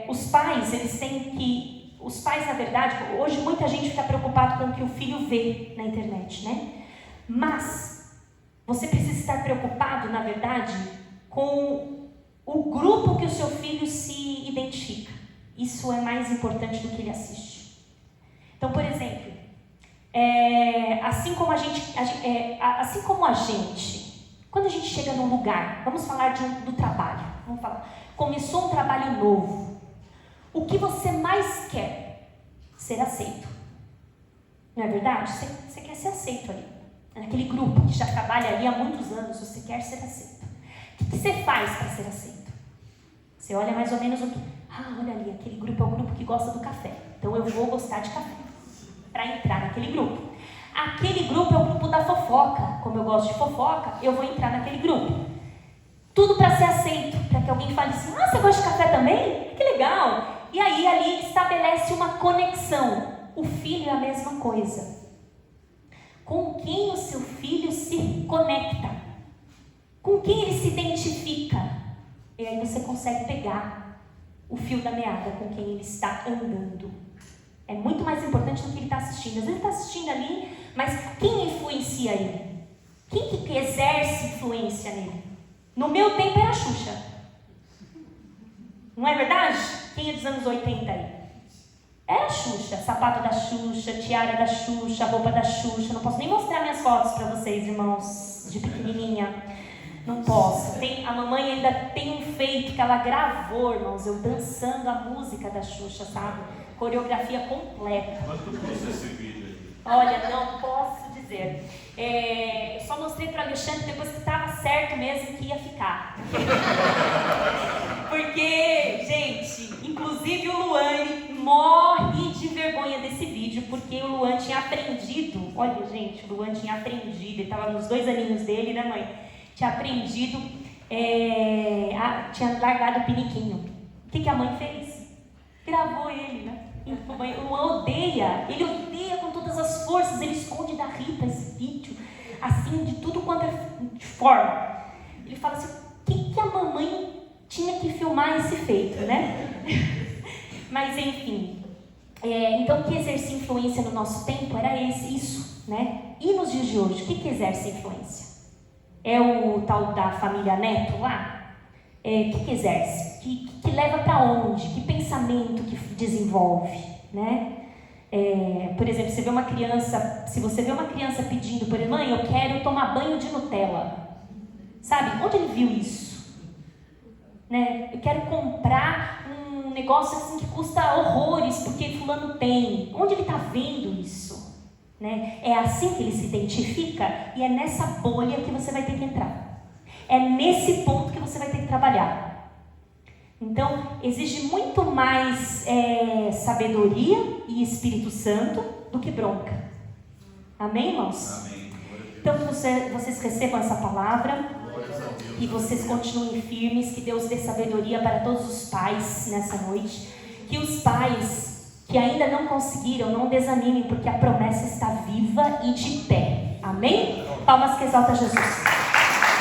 Os pais, na verdade, hoje muita gente fica preocupado com o que o filho vê na internet, né? Mas você precisa estar preocupado, na verdade, com o grupo que o seu filho se identifica. Isso é mais importante do que ele assiste. Então, por exemplo, assim como a gente, quando a gente chega num lugar, vamos falar do trabalho, começou um trabalho novo. O que você mais quer? Ser aceito. Não é verdade? Você quer ser aceito ali. Naquele grupo que já trabalha ali há muitos anos, você quer ser aceito. O que você faz para ser aceito? Você olha mais ou menos o que... olha ali, aquele grupo é o grupo que gosta do café. Então eu vou gostar de café para entrar naquele grupo. Aquele grupo é o grupo da fofoca. Como eu gosto de fofoca, eu vou entrar naquele grupo. Tudo para ser aceito, para que alguém fale assim, você gosta de café também? Que legal! E aí ali estabelece uma conexão. O filho é a mesma coisa. Com quem o seu filho se conecta? Com quem ele se identifica? E aí você consegue pegar o fio da meada com quem ele está andando. É muito mais importante do que ele está assistindo. Às vezes ele está assistindo ali, mas quem influencia ele? Quem que exerce influência nele? No meu tempo era a Xuxa. Não é verdade? Quem é dos anos 80 aí? Era a Xuxa, sapato da Xuxa, tiara da Xuxa, roupa da Xuxa. Não posso nem mostrar minhas fotos para vocês, irmãos, de pequenininha. Não posso. A mamãe ainda tem um feito que ela gravou, irmãos, eu dançando a música da Xuxa, sabe? Coreografia completa. Quanto custa esse vídeo aí? Olha, não posso dizer. Eu só mostrei para o Alexandre depois que estava certo mesmo que ia ficar. Porque, gente, inclusive o Luan morre de vergonha desse vídeo, porque o Luan tinha aprendido, olha gente, o Luan tinha aprendido, ele estava nos 2 aninhos dele, né mãe? Tinha aprendido, tinha largado o piniquinho. O que a mãe fez? Gravou ele, né? O Luan ele odeia com todas as forças, ele esconde da Rita esse vídeo, assim, de tudo quanto é de forma. Ele fala assim, o que a mamãe tinha que filmar esse feito, né? Mas enfim, então o que exerce influência no nosso tempo era isso, né? E nos dias de hoje, o que exerce influência? É o tal da família Neto lá? O que exerce? Que leva para onde? Que pensamento que desenvolve, né? Por exemplo, se você vê uma criança pedindo por ele, mãe, eu quero tomar banho de Nutella. Sabe? Onde ele viu isso? Né? Eu quero comprar um negócio assim que custa horrores, porque fulano tem. Onde ele está vendo isso? Né? É assim que ele se identifica e é nessa bolha que você vai ter que entrar. É nesse ponto que você vai ter que trabalhar. Então, exige muito mais sabedoria e Espírito Santo do que bronca. Amém, irmãos? Amém. Então, que vocês recebam essa palavra e vocês continuem firmes. Que Deus dê sabedoria para todos os pais nessa noite. Que os pais que ainda não conseguiram, não desanimem, porque a promessa está viva e de pé. Amém? Palmas que exalta Jesus.